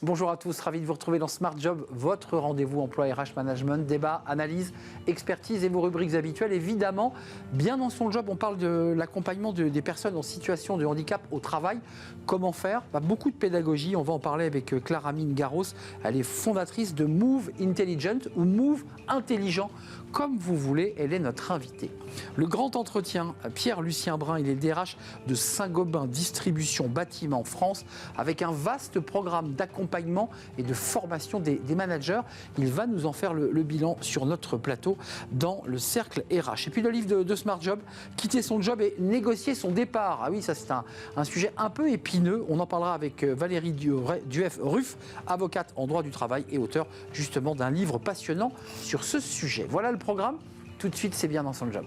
Bonjour à tous, ravi de vous retrouver dans Smart Job, votre rendez-vous emploi RH Management, débat, analyse, expertise et vos rubriques habituelles. Évidemment, bien dans son job, on parle de l'accompagnement des personnes en situation de handicap au travail. Comment faire ? Beaucoup de pédagogie, on va en parler avec Clara Mine-Garros. Elle est fondatrice de Move Intelligent ou Move Intelligent, comme vous voulez, elle est notre invitée. Le grand entretien, Pierre-Lucien Brun, il est le DRH de Saint-Gobain Distribution Bâtiment France, avec un vaste programme d'accompagnement et de formation des managers. Il va nous en faire le bilan sur notre plateau dans le cercle RH. Et puis le livre de Smart Job, quitter son job et négocier son départ. Ah oui, ça c'est un sujet un peu épineux. On en parlera avec Valérie Duef-Ruff, avocate en droit du travail et auteur justement d'un livre passionnant sur ce sujet. Voilà le programme. Tout de suite, c'est bien dans son job.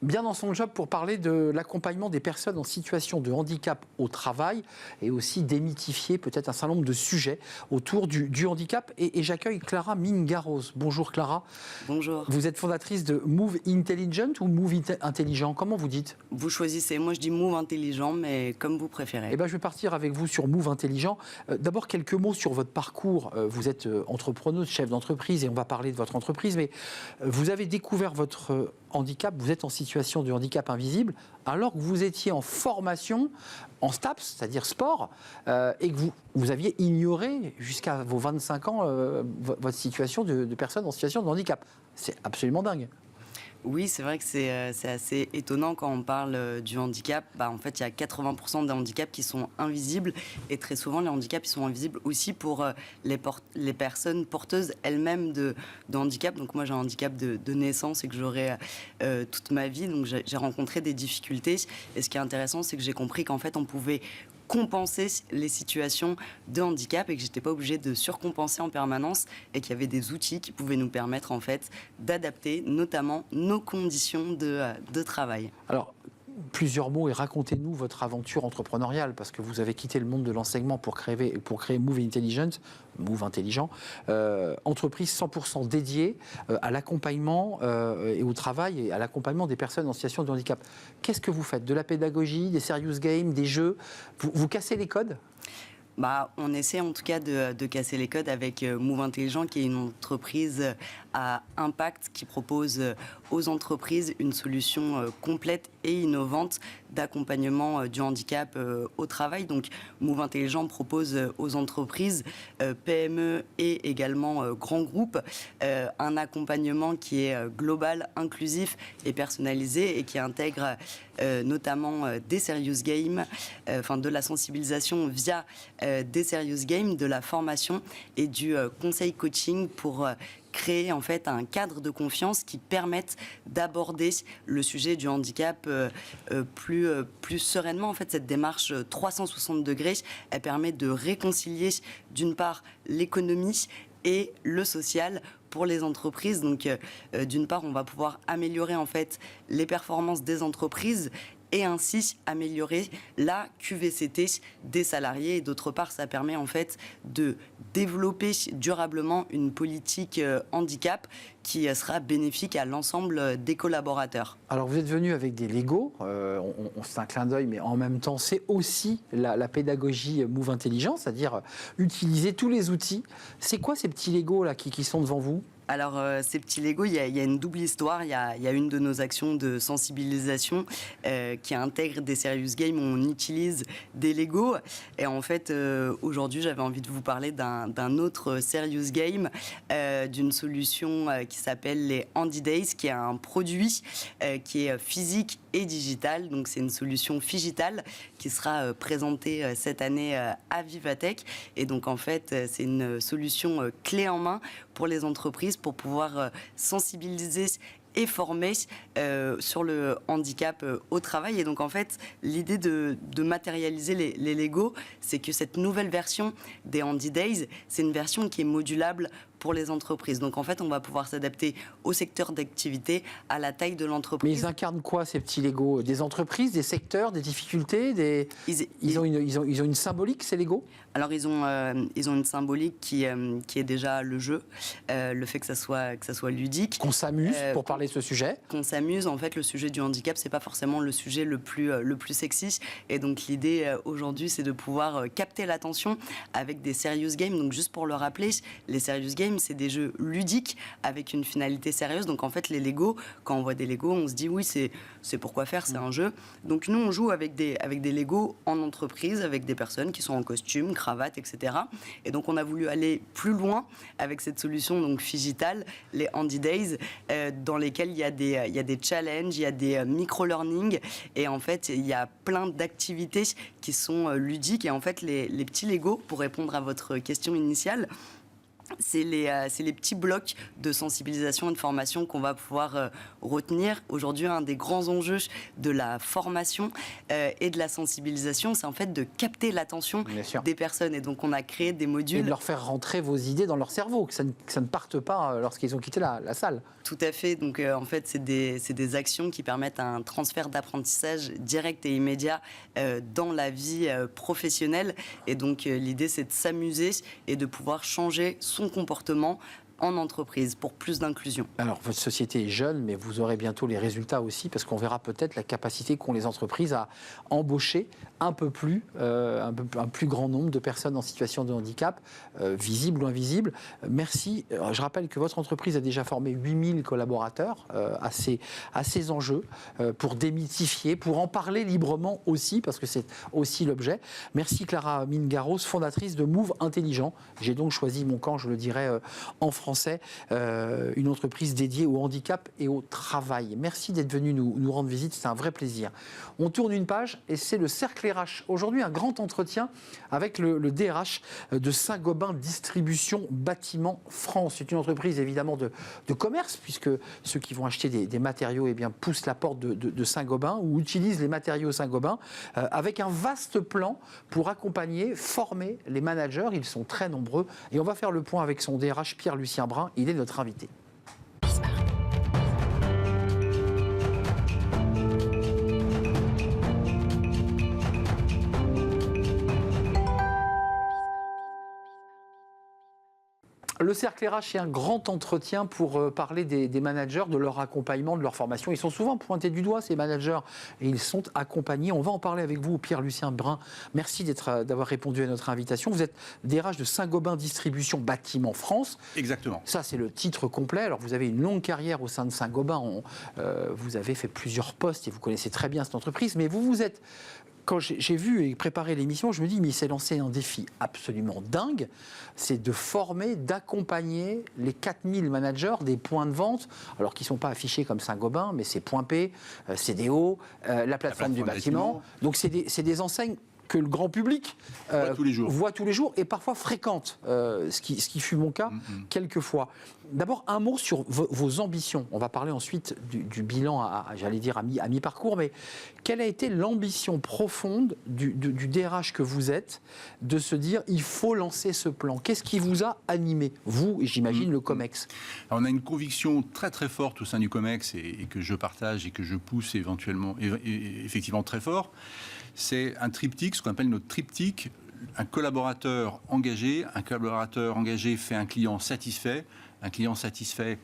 Bien dans son job pour parler de l'accompagnement des personnes en situation de handicap au travail et aussi démythifier peut-être un certain nombre de sujets autour du handicap. Et j'accueille Clara Mine-Garros. Bonjour Clara. Bonjour. Vous êtes fondatrice de Move Intelligent ou Move Intelligent ? Comment vous dites ? Vous choisissez. Moi, je dis Move Intelligent, mais comme vous préférez. Eh ben, je vais partir avec vous sur Move Intelligent. D'abord, quelques mots sur votre parcours. Vous êtes entrepreneuse, chef d'entreprise, et on va parler de votre entreprise. Mais vous avez découvert votre handicap, vous êtes en situation de handicap invisible, alors que vous étiez en formation, en STAPS, c'est-à-dire sport, et que vous aviez ignoré jusqu'à vos 25 ans votre situation de personne en situation de handicap. C'est absolument dingue. Oui, c'est vrai que c'est assez étonnant quand on parle du handicap. En fait, il y a 80% des handicaps qui sont invisibles et très souvent, les handicaps ils sont invisibles aussi pour les personnes porteuses elles-mêmes de handicap. Donc moi, j'ai un handicap de naissance et que j'aurai toute ma vie. Donc j'ai rencontré des difficultés. Et ce qui est intéressant, c'est que j'ai compris qu'en fait, on pouvait compenser les situations de handicap et que j'étais pas obligée de surcompenser en permanence et qu'il y avait des outils qui pouvaient nous permettre en fait d'adapter notamment nos conditions de travail. Alors, plusieurs mots et racontez-nous votre aventure entrepreneuriale parce que vous avez quitté le monde de l'enseignement pour créer Move Intelligent, entreprise 100% dédiée à l'accompagnement et au travail et à l'accompagnement des personnes en situation de handicap. Qu'est-ce que vous faites ? De la pédagogie, des serious games, des jeux ? Vous cassez les codes ? On essaie en tout cas de casser les codes avec Move Intelligent, qui est une entreprise à impact qui propose aux entreprises une solution complète et innovante d'accompagnement du handicap au travail. Donc Move Intelligent propose aux entreprises, PME et également grands groupes un accompagnement qui est global, inclusif et personnalisé et qui intègre notamment des serious games, de la sensibilisation via des serious games, de la formation et du conseil coaching pour créer en fait un cadre de confiance qui permette d'aborder le sujet du handicap plus sereinement. En fait, cette démarche 360 degrés, elle permet de réconcilier d'une part l'économie et le social pour les entreprises. Donc, d'une part, on va pouvoir améliorer en fait les performances des entreprises et ainsi améliorer la QVCT des salariés. Et d'autre part, ça permet en fait de développer durablement une politique handicap qui sera bénéfique à l'ensemble des collaborateurs. Alors vous êtes venu avec des Lego, c'est un clin d'œil, mais en même temps c'est aussi la pédagogie Move Intelligent, c'est-à-dire utiliser tous les outils. C'est quoi ces petits Lego là qui sont devant vous ? Alors, ces petits Lego, il y a une double histoire. Il y a une de nos actions de sensibilisation qui intègre des serious games où on utilise des Lego. Et en fait, aujourd'hui, j'avais envie de vous parler d'un autre serious game, d'une solution qui s'appelle les Handy Days, qui est un produit qui est physique et digital. Donc, c'est une solution Figital qui sera présentée cette année à Vivatech. Et donc, en fait, c'est une solution clé en main pour les entreprises pour pouvoir sensibiliser et former sur le handicap au travail. Et donc, en fait, l'idée de matérialiser les Lego, c'est que cette nouvelle version des Handy Days, c'est une version qui est modulable pour les entreprises. Donc en fait, on va pouvoir s'adapter au secteur d'activité, à la taille de l'entreprise. Mais ils incarnent quoi, ces petits Lego? Des entreprises, des secteurs, des difficultés, ils ont une symbolique, ces Lego? Alors ils ont une symbolique qui est déjà le jeu, le fait que ça soit ludique. Qu'on s'amuse pour parler de ce sujet. Qu'on s'amuse. En fait, le sujet du handicap, c'est pas forcément le sujet le plus sexy. Et donc l'idée aujourd'hui, c'est de pouvoir capter l'attention avec des serious games. Donc juste pour le rappeler, les serious games, c'est des jeux ludiques avec une finalité sérieuse. Donc en fait, les Lego, quand on voit des Lego, on se dit oui, c'est pourquoi faire, c'est un jeu. Donc nous, on joue avec des Lego en entreprise, avec des personnes qui sont en costume, cravate, etc. Et donc on a voulu aller plus loin avec cette solution donc Figital, les Handy Days, dans lesquels il y a des challenges, il y a des micro-learning, et en fait il y a plein d'activités qui sont ludiques. Et en fait les petits Lego, pour répondre à votre question initiale, c'est les petits blocs de sensibilisation et de formation qu'on va pouvoir retenir. Aujourd'hui, un des grands enjeux de la formation et de la sensibilisation, c'est en fait de capter l'attention des personnes. Et donc, on a créé des modules. Et de leur faire rentrer vos idées dans leur cerveau, que ça ne parte pas lorsqu'ils ont quitté la salle. Tout à fait. Donc, en fait, c'est des actions qui permettent un transfert d'apprentissage direct et immédiat dans la vie professionnelle. Et donc, l'idée, c'est de s'amuser et de pouvoir changer son comportement en entreprise pour plus d'inclusion. Alors, votre société est jeune, mais vous aurez bientôt les résultats aussi, parce qu'on verra peut-être la capacité qu'ont les entreprises à embaucher un plus grand nombre de personnes en situation de handicap, visibles ou invisibles. Merci. Je rappelle que votre entreprise a déjà formé 8000 collaborateurs à ces enjeux, pour démythifier, pour en parler librement aussi, parce que c'est aussi l'objet. Merci Clara Mingaros, fondatrice de Move Intelligent. J'ai donc choisi mon camp, je le dirais en français, une entreprise dédiée au handicap et au travail. Merci d'être venu nous rendre visite, c'est un vrai plaisir. On tourne une page et c'est le cercle RH. Aujourd'hui, un grand entretien avec le DRH de Saint-Gobain Distribution Bâtiment France. C'est une entreprise évidemment de commerce, puisque ceux qui vont acheter des matériaux poussent la porte de Saint-Gobain ou utilisent les matériaux Saint-Gobain, avec un vaste plan pour accompagner, former les managers. Ils sont très nombreux et on va faire le point avec son DRH Pierre-Lucien Brun. Il est notre invité. Le cercle RH est un grand entretien pour parler des managers, de leur accompagnement, de leur formation. Ils sont souvent pointés du doigt, ces managers, et ils sont accompagnés. On va en parler avec vous, Pierre-Lucien Brun. Merci d'avoir répondu à notre invitation. Vous êtes DRH de Saint-Gobain Distribution Bâtiment France. Exactement. Ça, c'est le titre complet. Alors, vous avez une longue carrière au sein de Saint-Gobain. Vous avez fait plusieurs postes et vous connaissez très bien cette entreprise. Mais vous êtes... Quand j'ai vu et préparé l'émission, je me dis, mais il s'est lancé un défi absolument dingue, c'est de former, d'accompagner les 4000 managers des points de vente, alors qu'ils ne sont pas affichés comme Saint-Gobain, mais c'est Point P, CDO, la plateforme du bâtiment. Donc c'est des enseignes que le grand public voit tous les jours et parfois fréquente, ce qui fut mon cas quelques fois. D'abord, un mot sur vos ambitions. On va parler ensuite du bilan, j'allais dire, à mi-parcours, mais quelle a été l'ambition profonde du DRH que vous êtes de se dire, il faut lancer ce plan? Qu'est-ce qui vous a animé, vous et j'imagine le COMEX? Alors, on a une conviction très très forte au sein du COMEX et que je partage et que je pousse éventuellement, effectivement très fort. C'est un triptyque, ce qu'on appelle notre triptyque. Un collaborateur engagé fait un client satisfait. Un client satisfait,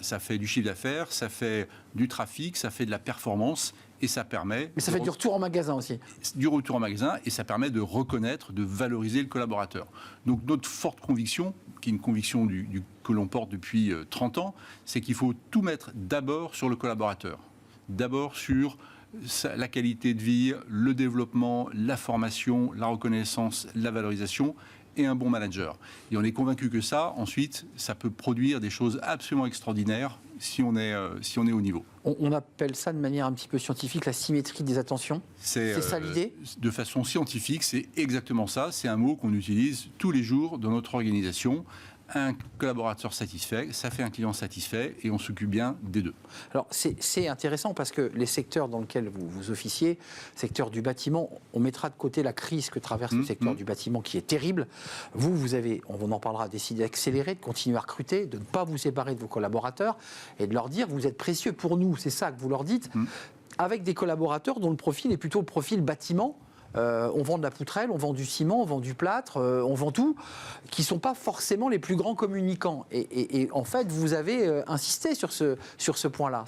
ça fait du chiffre d'affaires, ça fait du trafic, ça fait de la performance et ça permet... Mais ça fait du retour en magasin aussi. Du retour en magasin et ça permet de reconnaître, de valoriser le collaborateur. Donc notre forte conviction, qui est une conviction que l'on porte depuis 30 ans, c'est qu'il faut tout mettre d'abord sur le collaborateur. D'abord sur la qualité de vie, le développement, la formation, la reconnaissance, la valorisation et un bon manager. Et on est convaincu que ça, ensuite, ça peut produire des choses absolument extraordinaires si on est au niveau. On appelle ça de manière un petit peu scientifique la symétrie des attentions. C'est ça l'idée? De façon scientifique, c'est exactement ça. C'est un mot qu'on utilise tous les jours dans notre organisation. un collaborateur satisfait, ça fait un client satisfait et on s'occupe bien des deux. Alors c'est intéressant parce que les secteurs dans lesquels vous officiez, secteur du bâtiment, on mettra de côté la crise que traverse le secteur du bâtiment qui est terrible. Vous avez, on en parlera, décidé d'accélérer, de continuer à recruter, de ne pas vous séparer de vos collaborateurs et de leur dire vous êtes précieux pour nous, c'est ça que vous leur dites, avec des collaborateurs dont le profil est plutôt le profil bâtiment. On vend de la poutrelle, on vend du ciment, on vend du plâtre, on vend tout, qui ne sont pas forcément les plus grands communicants. Et en fait, vous avez insisté sur ce point-là.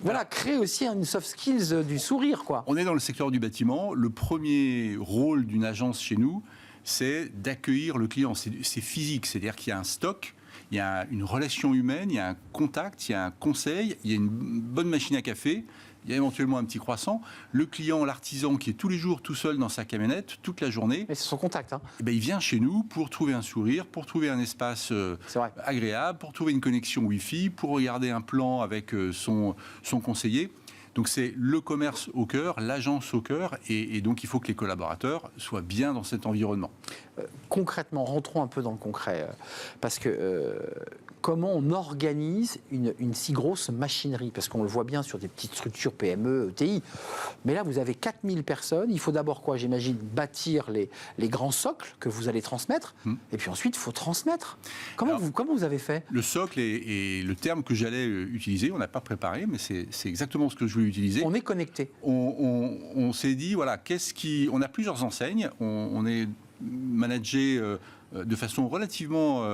Voilà, créer aussi une soft skills du sourire, quoi. On est dans le secteur du bâtiment. Le premier rôle d'une agence chez nous, c'est d'accueillir le client. C'est physique, c'est-à-dire qu'il y a un stock, il y a une relation humaine, il y a un contact, il y a un conseil, il y a une bonne machine à café, il y a éventuellement un petit croissant. Le client, l'artisan qui est tous les jours tout seul dans sa camionnette, toute la journée, mais c'est son contact. Eh ben, il vient chez nous pour trouver un sourire, pour trouver un espace agréable, pour trouver une connexion Wi-Fi, pour regarder un plan avec son conseiller. Donc c'est le commerce au cœur, l'agence au cœur, et donc il faut que les collaborateurs soient bien dans cet environnement. Concrètement, rentrons un peu dans le concret, parce que comment on organise une si grosse machinerie? Parce qu'on le voit bien sur des petites structures PME, ETI, mais là vous avez 4000 personnes, il faut d'abord quoi, j'imagine, bâtir les grands socles que vous allez transmettre, et puis ensuite il faut transmettre. Comment vous avez fait? Le socle est le terme que j'allais utiliser, on n'a pas préparé, mais c'est exactement ce que je voulais utiliser. On est connecté. On s'est dit, voilà, on a plusieurs enseignes, on est managé de façon relativement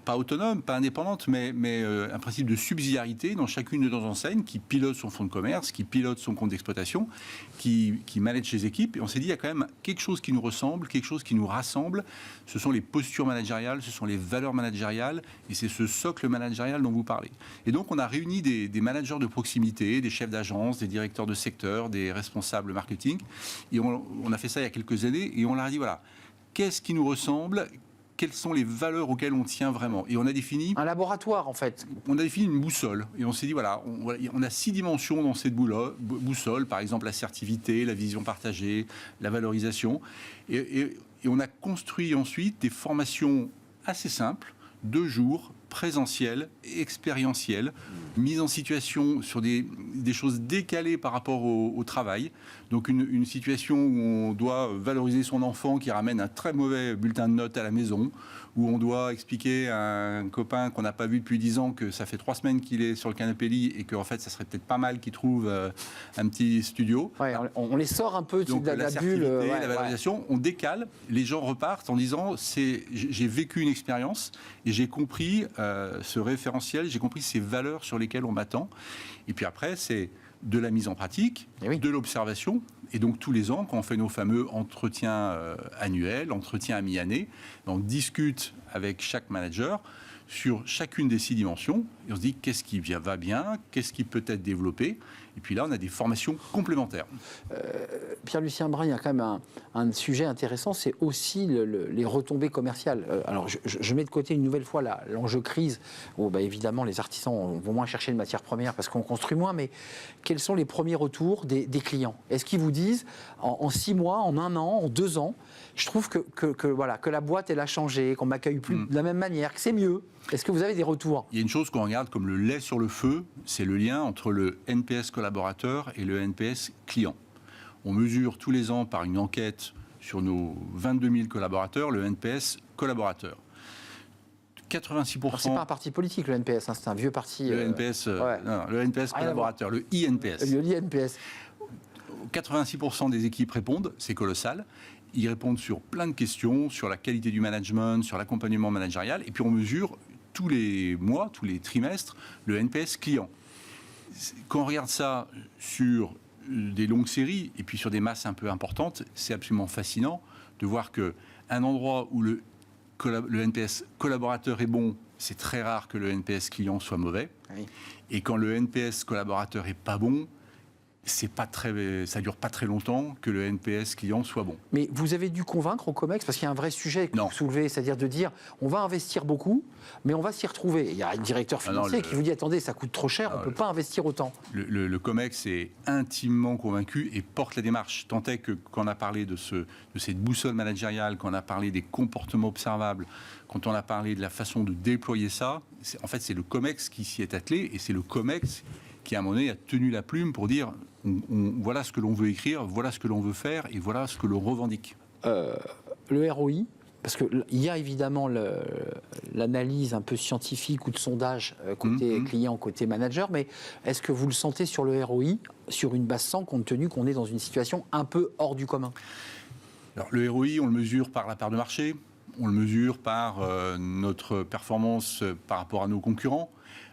pas autonome, pas indépendante, mais un principe de subsidiarité dans chacune de nos enseignes qui pilote son fonds de commerce, qui pilote son compte d'exploitation, qui manage ses équipes. Et on s'est dit, il y a quand même quelque chose qui nous ressemble, quelque chose qui nous rassemble. Ce sont les postures managériales, ce sont les valeurs managériales, et c'est ce socle managérial dont vous parlez. Et donc, on a réuni des managers de proximité, des chefs d'agence, des directeurs de secteur, des responsables marketing. Et on a fait ça il y a quelques années, et on leur a dit, voilà, qu'est-ce qui nous ressemble? Quelles sont les valeurs auxquelles on tient vraiment? Et on a défini... Un laboratoire, en fait. On a défini une boussole. Et on s'est dit, voilà, on a 6 dimensions dans cette boussole. Par exemple, l'assertivité, la vision partagée, la valorisation. Et on a construit ensuite des formations assez simples, 2 jours, présentielles, expérientielles, mise en situation sur des choses décalées par rapport au travail. Donc une situation où on doit valoriser son enfant qui ramène un très mauvais bulletin de notes à la maison, où on doit expliquer à un copain qu'on n'a pas vu depuis 10 ans que ça fait 3 semaines qu'il est sur le canapé lit et qu'en fait ça serait peut-être pas mal qu'il trouve un petit studio. Ouais, on les sort un peu donc, de la bulle. La valorisation, on décale, les gens repartent en disant j'ai vécu une expérience et j'ai compris ce référentiel, j'ai compris ces valeurs sur lesquelles on m'attend. Et puis après, c'est de la mise en pratique, de l'observation. Et donc tous les ans, quand on fait nos fameux entretiens annuels, entretiens à mi-année, on discute avec chaque manager sur chacune des 6 dimensions. Et on se dit qu'est-ce qui va bien, qu'est-ce qui peut être développé. Et puis là, on a des formations complémentaires. Pierre-Lucien Brun, il y a quand même un sujet intéressant, c'est aussi les retombées commerciales. Alors, je mets de côté une nouvelle fois l'enjeu crise, où évidemment les artisans vont moins chercher de matières premières parce qu'on construit moins, mais quels sont les premiers retours des clients? Est-ce qu'ils vous disent, en 6 mois, en 1 an, en 2 ans, je trouve que la boîte, elle a changé, qu'on m'accueille plus de la même manière, que c'est mieux? Est-ce que vous avez des retours? Il y a une chose qu'on regarde comme le lait sur le feu, c'est le lien entre le NPS collaborateur et le NPS client. On mesure tous les ans par une enquête sur nos 22 000 collaborateurs le NPS collaborateur. 86%. Alors, c'est pas un parti politique, le NPS, c'est un vieux parti. Le NPS, non, le NPS collaborateur, le INPS. Le INPS. 86% des équipes répondent, c'est colossal. Ils répondent sur plein de questions, sur la qualité du management, sur l'accompagnement managérial, et puis on mesure tous les mois, tous les trimestres, le NPS client. Quand on regarde ça sur des longues séries et puis sur des masses un peu importantes, c'est absolument fascinant de voir qu'un endroit où le NPS collaborateur est bon, c'est très rare que le NPS client soit mauvais. Oui. Et quand le NPS collaborateur est pas bon, ça dure pas très longtemps que le NPS client soit bon. Mais vous avez dû convaincre au COMEX, parce qu'il y a un vrai sujet que vous soulevez, c'est-à-dire de dire on va investir beaucoup, mais on va s'y retrouver. Il y a un directeur financier qui vous dit attendez, ça coûte trop cher, on ne peut pas investir autant. Le COMEX est intimement convaincu et porte la démarche. Tant est que quand on a parlé de cette boussole managériale, quand on a parlé des comportements observables, quand on a parlé de la façon de déployer ça, en fait c'est le COMEX qui s'y est attelé et c'est le COMEX qui à un moment donné a tenu la plume pour dire voilà ce que l'on veut écrire, voilà ce que l'on veut faire et voilà ce que l'on revendique. Le ROI, parce qu'il y a évidemment l'analyse un peu scientifique ou de sondage côté client, côté manager, mais est-ce que vous le sentez sur le ROI, sur une base 100, compte tenu qu'on est dans une situation un peu hors du commun? Alors, le ROI, on le mesure par la part de marché, on le mesure par notre performance par rapport à nos concurrents.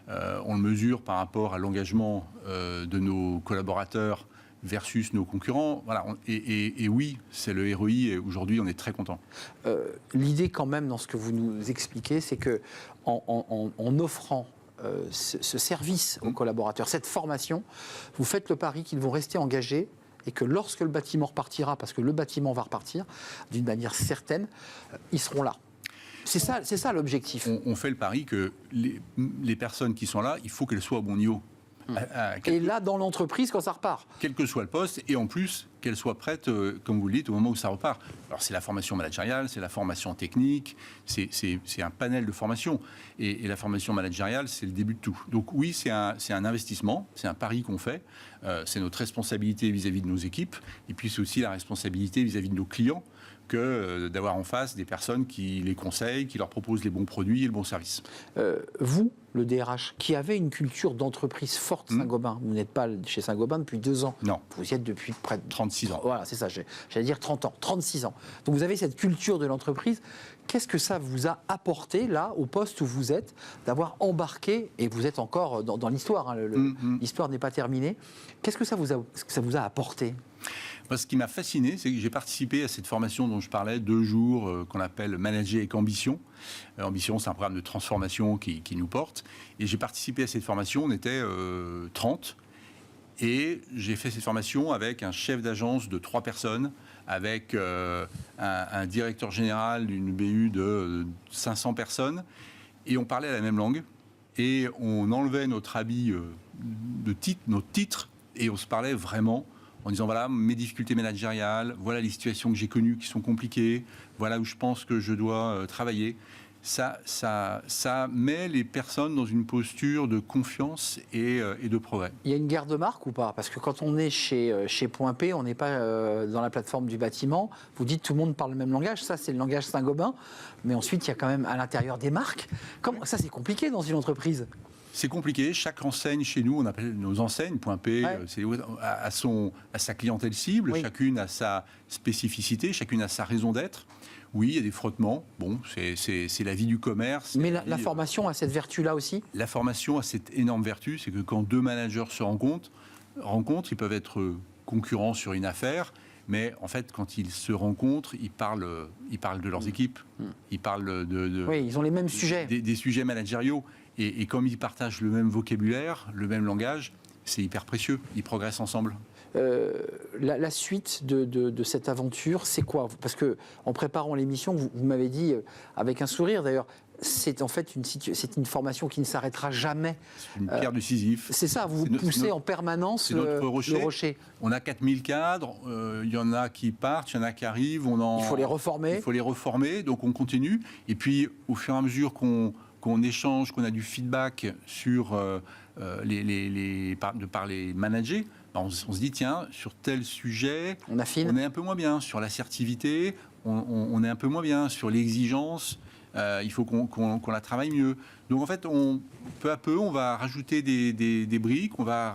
On le mesure par rapport à l'engagement de nos collaborateurs versus nos concurrents. Voilà. Et oui, c'est le ROI et aujourd'hui, on est très content. L'idée quand même dans ce que vous nous expliquez, c'est que en offrant ce service aux collaborateurs, cette formation, vous faites le pari qu'ils vont rester engagés et que lorsque le bâtiment repartira, parce que le bâtiment va repartir d'une manière certaine, ils seront là. C'est ça l'objectif. On fait le pari que les personnes qui sont là, il faut qu'elles soient au bon niveau. Et là, dans l'entreprise, quand ça repart. Quel que soit le poste, et en plus, qu'elles soient prêtes, comme vous le dites, au moment où ça repart. Alors, c'est la formation managériale, c'est la formation technique, c'est un panel de formation. Et la formation managériale, c'est le début de tout. Donc oui, c'est un investissement, c'est un pari qu'on fait. C'est notre responsabilité vis-à-vis de nos équipes, et puis c'est aussi la responsabilité vis-à-vis de nos clients, que d'avoir en face des personnes qui les conseillent, qui leur proposent les bons produits et le bon service. Vous, le DRH, qui avez une culture d'entreprise forte Saint-Gobain, vous n'êtes pas chez Saint-Gobain depuis 2 ans. Non. Vous y êtes depuis près de 36 ans. Voilà, c'est ça, j'allais dire 30 ans, 36 ans. Donc vous avez cette culture de l'entreprise. Qu'est-ce que ça vous a apporté, là, au poste où vous êtes, d'avoir embarqué, et vous êtes encore dans l'histoire, hein, l'histoire n'est pas terminée. Qu'est-ce que ça vous a apporté ? Moi, ce qui m'a fasciné, c'est que j'ai participé à cette formation dont je parlais, 2 jours, qu'on appelle Manager avec Ambition. Ambition, c'est un programme de transformation qui nous porte. Et j'ai participé à cette formation, on était 30. Et j'ai fait cette formation avec un chef d'agence de 3 personnes, avec un directeur général d'une BU de 500 personnes. Et on parlait la même langue. Et on enlevait notre habit notre titre, et on se parlait vraiment en disant voilà mes difficultés managériales, voilà les situations que j'ai connues qui sont compliquées, voilà où je pense que je dois travailler. Ça met les personnes dans une posture de confiance et de progrès. Il y a une guerre de marque ou pas? Parce que quand on est chez Point P, on n'est pas dans la plateforme du bâtiment. Vous dites tout le monde parle le même langage, ça c'est le langage Saint-Gobain. Mais ensuite, il y a quand même à l'intérieur des marques. Ça, c'est compliqué dans une entreprise. C'est compliqué. Chaque enseigne chez nous, on appelle nos enseignes, Point P, c'est à sa clientèle cible. Oui. Chacune a sa spécificité, chacune a sa raison d'être. Oui, il y a des frottements. Bon, c'est la vie du commerce. Mais la formation a cette vertu-là aussi? La formation a cette énorme vertu, c'est que quand 2 managers se rencontrent, ils peuvent être concurrents sur une affaire. Mais en fait, quand ils se rencontrent, ils parlent de leurs équipes. Ils parlent oui, ils ont les mêmes sujets. Des sujets managériaux. Et comme ils partagent le même vocabulaire, le même langage, c'est hyper précieux. Ils progressent ensemble. La suite de cette aventure, c'est quoi? Parce qu'en préparant l'émission, vous m'avez dit, avec un sourire d'ailleurs, c'est en fait une formation qui ne s'arrêtera jamais. C'est une pierre de Sisyphe. C'est ça, vous poussez en permanence le rocher. On a 4000 cadres, il y en a qui partent, il y en a qui arrivent. Il faut les reformer. Il faut les reformer, donc on continue. Et puis, au fur et à mesure qu'on échange, qu'on a du feedback sur par les managers, on se dit, tiens, sur tel sujet, on est un peu moins bien. Sur l'assertivité, on est un peu moins bien. Sur l'exigence, il faut qu'on la travaille mieux. Donc en fait, peu à peu, on va rajouter des briques, on va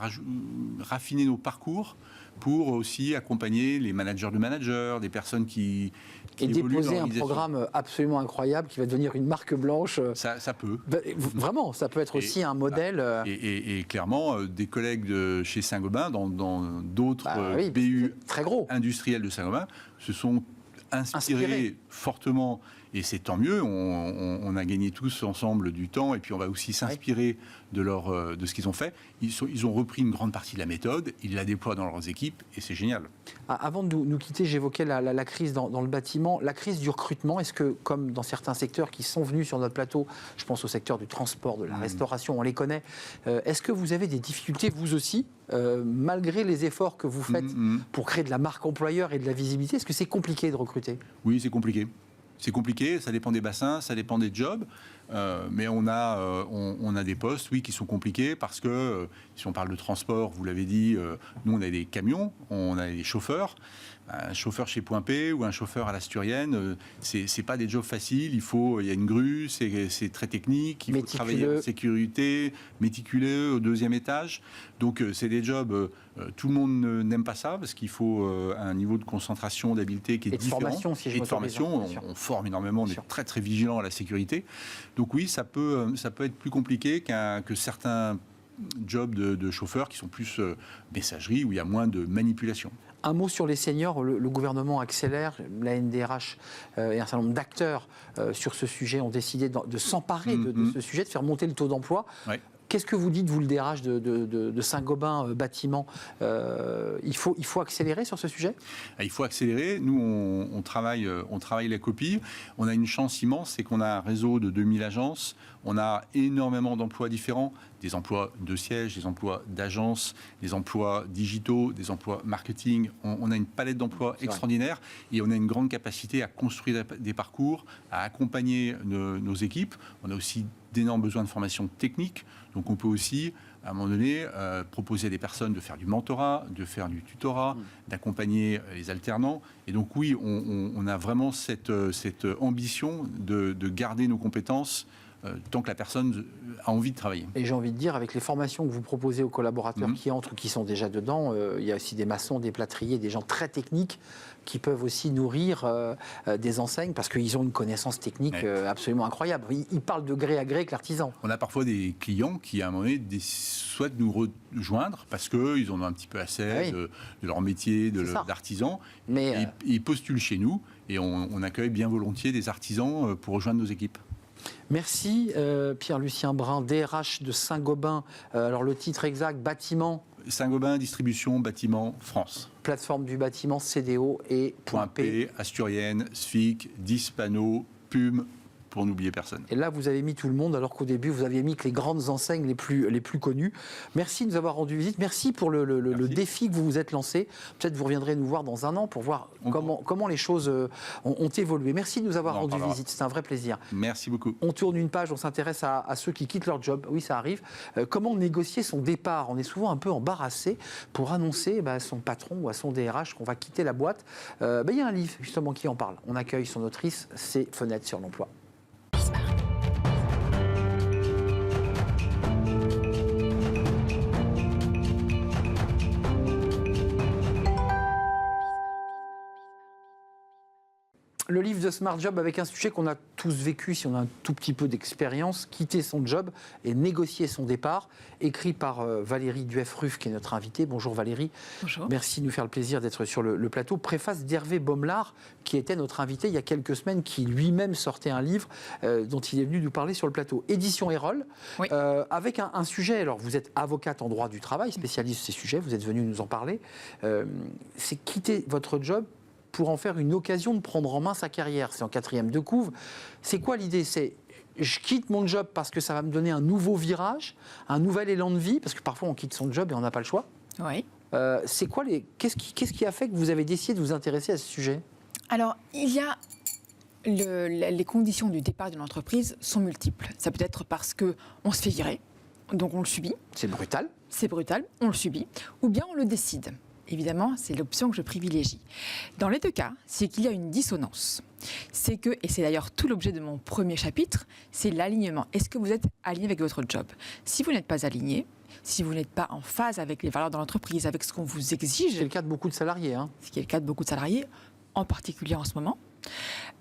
raffiner nos parcours pour aussi accompagner les managers de managers, des personnes qui et déposer un programme absolument incroyable qui va devenir une marque blanche. Ça peut. Vraiment, ça peut être aussi un modèle. Et clairement, des collègues de chez Saint-Gobain, dans d'autres BU très gros industriels de Saint-Gobain, se sont inspirés fortement Et c'est tant mieux, on a gagné tous ensemble du temps, et puis on va aussi s'inspirer de ce qu'ils ont fait. Ils ont repris une grande partie de la méthode, ils la déploient dans leurs équipes, et c'est génial. Avant de nous quitter, j'évoquais la crise dans le bâtiment, la crise du recrutement. Est-ce que, comme dans certains secteurs qui sont venus sur notre plateau, je pense au secteur du transport, de la restauration, on les connaît, est-ce que vous avez des difficultés, vous aussi, malgré les efforts que vous faites pour créer de la marque employeur et de la visibilité? Est-ce que c'est compliqué de recruter? Oui, c'est compliqué. C'est compliqué, ça dépend des bassins, ça dépend des jobs, mais on a des postes, oui, qui sont compliqués parce que, si on parle de transport, vous l'avez dit, nous on a des camions, on a des chauffeurs. Un chauffeur chez Point P ou un chauffeur à l'Asturienne, c'est pas des jobs faciles. Il y a une grue, c'est très technique. Il faut travailler en sécurité, méticuleux au 2e étage. Donc c'est des jobs. Tout le monde n'aime pas ça parce qu'il faut un niveau de concentration, d'habileté qui est différent. Et de formation, on forme énormément. On est très très vigilant à la sécurité. Donc oui, ça peut être plus compliqué que certains jobs de chauffeurs qui sont plus messagerie où il y a moins de manipulation. Un mot sur les seniors, le gouvernement accélère, la NDRH et un certain nombre d'acteurs sur ce sujet ont décidé de s'emparer de ce sujet, de faire monter le taux d'emploi. Ouais. Qu'est-ce que vous dites, vous, le DRH de Saint-Gobain Bâtiment? Il faut accélérer sur ce sujet? Il faut accélérer. Nous, on travaille la copie. On a une chance immense, c'est qu'on a un réseau de 2000 agences. On a énormément d'emplois différents, des emplois de siège, des emplois d'agence, des emplois digitaux, des emplois marketing. On a une palette d'emplois extraordinaire et on a une grande capacité à construire des parcours, à accompagner nos équipes. On a aussi d'énormes besoins de formation technique. Donc on peut aussi, à un moment donné, proposer à des personnes de faire du mentorat, de faire du tutorat, d'accompagner les alternants. Et donc oui, on a vraiment cette ambition de garder nos compétences tant que la personne a envie de travailler. Et j'ai envie de dire, avec les formations que vous proposez aux collaborateurs qui entrent ou qui sont déjà dedans, il y a aussi des maçons, des plâtriers, des gens très techniques qui peuvent aussi nourrir des enseignes parce qu'ils ont une connaissance technique absolument incroyable. Ils parlent de gré à gré avec l'artisan. On a parfois des clients qui, à un moment donné, souhaitent nous rejoindre parce qu'ils en ont un petit peu assez de leur métier, d'artisan. Mais ils postulent chez nous et on accueille bien volontiers des artisans pour rejoindre nos équipes. Merci Pierre-Lucien Brun, DRH de Saint-Gobain. Alors le titre exact, bâtiment. Saint-Gobain, distribution, bâtiment, France. Plateforme du bâtiment, CDO et Point P. Asturienne, SFIC, 10 panneaux, PUM, pour n'oublier personne. Et là, vous avez mis tout le monde, alors qu'au début, vous aviez mis que les grandes enseignes les plus connues. Merci de nous avoir rendu visite. Merci pour le défi que vous vous êtes lancé. Peut-être vous reviendrez nous voir dans un an pour voir comment les choses ont évolué. Merci de nous avoir rendu visite. C'est un vrai plaisir. Merci beaucoup. On tourne une page, on s'intéresse à ceux qui quittent leur job. Oui, ça arrive. Comment négocier son départ? On est souvent un peu embarrassé pour annoncer à son patron ou à son DRH qu'on va quitter la boîte. Il y a un livre, justement, qui en parle. On accueille son autrice, c'est Fenêtre sur l'emploi. Le livre de Smart Job avec un sujet qu'on a tous vécu si on a un tout petit peu d'expérience, quitter son job et négocier son départ, écrit par Valérie Duef-Ruff qui est notre invitée. Bonjour Valérie. Bonjour. Merci de nous faire le plaisir d'être sur le plateau. Préface d'Hervé Baumelard qui était notre invité il y a quelques semaines, qui lui-même sortait un livre dont il est venu nous parler sur le plateau. Édition Erol, oui. Avec un sujet, alors vous êtes avocate en droit du travail, spécialiste de ces sujets, vous êtes venu nous en parler. C'est quitter votre job pour en faire une occasion de prendre en main sa carrière. C'est en 4e de couve. C'est quoi l'idée? C'est je quitte mon job parce que ça va me donner un nouveau virage, un nouvel élan de vie, parce que parfois on quitte son job et on n'a pas le choix. Oui. C'est quoi qu'est-ce qui a fait que vous avez décidé de vous intéresser à ce sujet? Alors, il y a les conditions du départ d'une entreprise sont multiples. Ça peut être parce qu'on se fait virer, donc on le subit. C'est brutal. C'est brutal, on le subit. Ou bien on le décide. Évidemment, c'est l'option que je privilégie. Dans les deux cas, c'est qu'il y a une dissonance. C'est que, et c'est d'ailleurs tout l'objet de mon premier chapitre, c'est l'alignement. Est-ce que vous êtes aligné avec votre job? Si vous n'êtes pas aligné, si vous n'êtes pas en phase avec les valeurs de l'entreprise, avec ce qu'on vous exige... C'est le cas de beaucoup de salariés. Ce qui est le cas de beaucoup de salariés, en particulier en ce moment,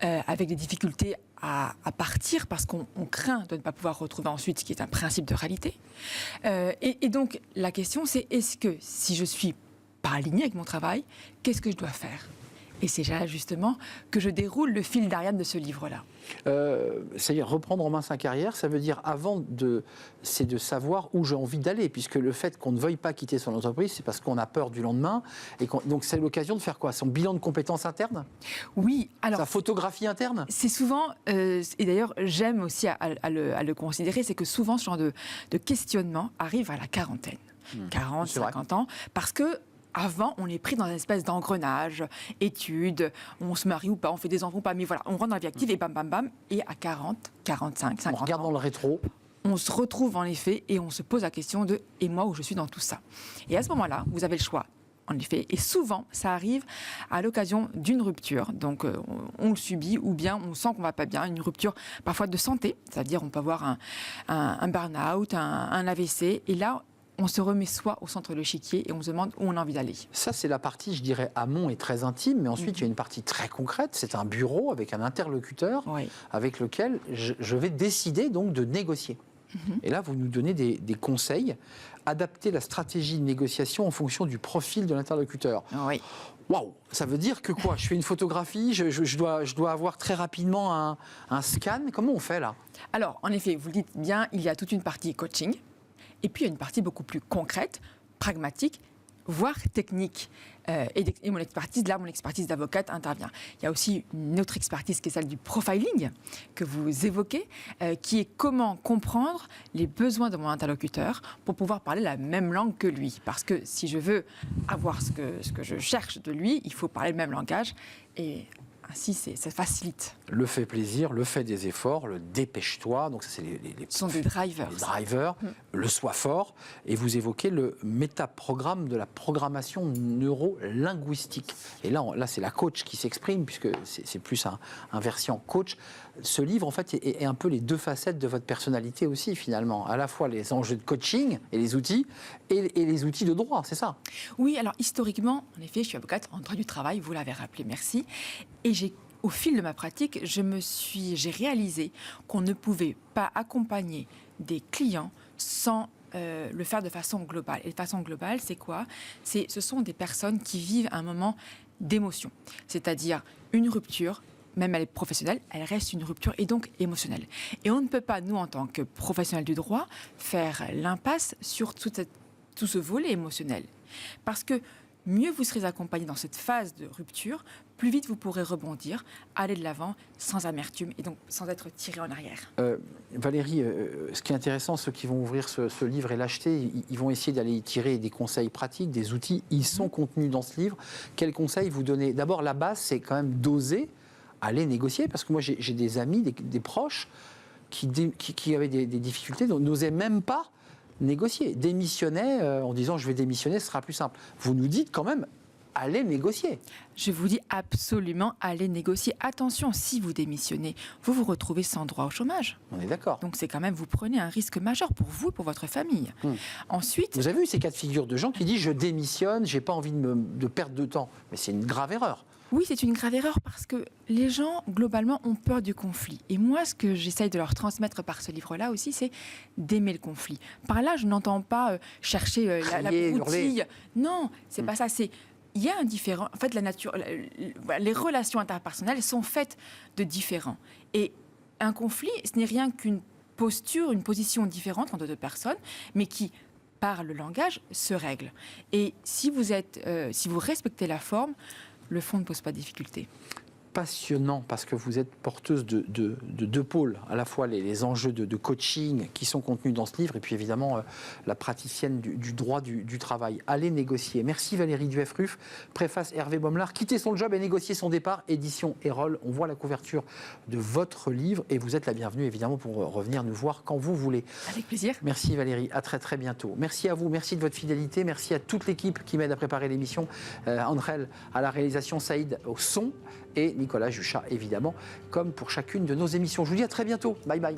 avec des difficultés à partir parce qu'on craint de ne pas pouvoir retrouver ensuite ce qui est un principe de réalité. Et donc, la question, c'est est-ce que si je suis pas aligné avec mon travail, qu'est-ce que je dois faire? Et c'est là justement que je déroule le fil d'Ariane de ce livre-là. C'est-à-dire reprendre en main sa carrière, ça veut dire c'est de savoir où j'ai envie d'aller, puisque le fait qu'on ne veuille pas quitter son entreprise, c'est parce qu'on a peur du lendemain. Donc c'est l'occasion de faire quoi? Son bilan de compétences internes? Oui, alors... Sa photographie interne? C'est souvent, et d'ailleurs j'aime aussi à le considérer, c'est que souvent ce genre de questionnement arrive à la quarantaine. 40, 50 ans, parce que avant, on est pris dans une espèce d'engrenage, études, on se marie ou pas, on fait des enfants ou pas, mais voilà, on rentre dans la vie active et bam, bam, bam, et à 40, 45, 50 on regarde dans le rétro. On se retrouve en effet et on se pose la question de « et moi où je suis dans tout ça ?» Et à ce moment-là, vous avez le choix. En effet, et souvent, ça arrive à l'occasion d'une rupture. Donc, on le subit ou bien on sent qu'on ne va pas bien, une rupture parfois de santé, c'est-à-dire on peut avoir un burn-out, un AVC, et là, on se remet soi au centre de l'échiquier et on se demande où on a envie d'aller. Ça, c'est la partie, je dirais, amont et très intime, mais ensuite, il y a une partie très concrète, c'est un bureau avec un interlocuteur avec lequel je vais décider donc de négocier. Et là, vous nous donnez des conseils, adapter la stratégie de négociation en fonction du profil de l'interlocuteur. Oui. Waouh, ça veut dire que quoi? Je fais une photographie, je dois avoir très rapidement un scan. Comment on fait là? Alors, en effet, vous le dites bien, il y a toute une partie coaching. Et puis, il y a une partie beaucoup plus concrète, pragmatique, voire technique. Et mon expertise d'avocate intervient. Il y a aussi une autre expertise qui est celle du profiling que vous évoquez, qui est comment comprendre les besoins de mon interlocuteur pour pouvoir parler la même langue que lui. Parce que si je veux avoir ce que je cherche de lui, il faut parler le même langage. Et ainsi, ça facilite. Le fait plaisir, le fait des efforts, le dépêche-toi. Donc ça, c'est Ce sont des drivers. Les drivers, le sois fort. Et vous évoquez le métaprogramme de la programmation neuro-linguistique. Et là, c'est la coach qui s'exprime, puisque c'est plus un version coach. Ce livre, en fait, est un peu les deux facettes de votre personnalité aussi, finalement. À la fois les enjeux de coaching et les outils, et les outils de droit, c'est ça? Oui, alors historiquement, en effet, je suis avocate en droit du travail, vous l'avez rappelé, merci. Et au fil de ma pratique, j'ai réalisé qu'on ne pouvait pas accompagner des clients sans le faire de façon globale. Et de façon globale, c'est quoi? Ce sont des personnes qui vivent un moment d'émotion, c'est-à-dire une rupture. Même elle est professionnelle, elle reste une rupture et donc émotionnelle. Et on ne peut pas, nous, en tant que professionnels du droit, faire l'impasse sur tout ce volet émotionnel. Parce que mieux vous serez accompagné dans cette phase de rupture, plus vite vous pourrez rebondir, aller de l'avant sans amertume et donc sans être tiré en arrière. Valérie, ce qui est intéressant, ceux qui vont ouvrir ce livre et l'acheter, ils vont essayer d'aller y tirer des conseils pratiques, des outils. Ils sont contenus dans ce livre. Quels conseils vous donnez? D'abord, la base, c'est quand même d'oser aller négocier, parce que moi j'ai des amis, des proches qui avaient des difficultés, donc n'osaient même pas négocier, démissionnaient en disant je vais démissionner, ce sera plus simple. Vous nous dites quand même, allez négocier. Je vous dis absolument, allez négocier. Attention, si vous démissionnez, vous vous retrouvez sans droit au chômage. On est d'accord. Donc c'est quand même, vous prenez un risque majeur pour vous et pour votre famille. Ensuite... Vous avez eu ces cas de figure de gens qui disent je démissionne, j'ai pas envie de perdre de temps. Mais c'est une grave erreur. Oui, c'est une grave erreur parce que les gens, globalement, ont peur du conflit. Et moi, ce que j'essaye de leur transmettre par ce livre-là aussi, c'est d'aimer le conflit. Par là, je n'entends pas chercher la broutille. Non, c'est pas ça. Il y a un différent. En fait, les relations interpersonnelles sont faites de différents. Et un conflit, ce n'est rien qu'une posture, une position différente entre deux personnes, mais qui, par le langage, se règle. Et si vous respectez la forme, le fond ne pose pas de difficulté. Passionnant, parce que vous êtes porteuse de deux pôles, à la fois les enjeux de coaching qui sont contenus dans ce livre, et puis évidemment la praticienne du droit du travail. Allez négocier. Merci Valérie Duef-Ruffe, préface Hervé Bommelard, quitter son job et négocier son départ, édition Erol. On voit la couverture de votre livre, et vous êtes la bienvenue évidemment pour revenir nous voir quand vous voulez. Avec plaisir. Merci Valérie, à très très bientôt. Merci à vous, merci de votre fidélité, merci à toute l'équipe qui m'aide à préparer l'émission, Andrel à la réalisation, Saïd au son, et Nicolas Juchat, évidemment, comme pour chacune de nos émissions. Je vous dis à très bientôt. Bye bye.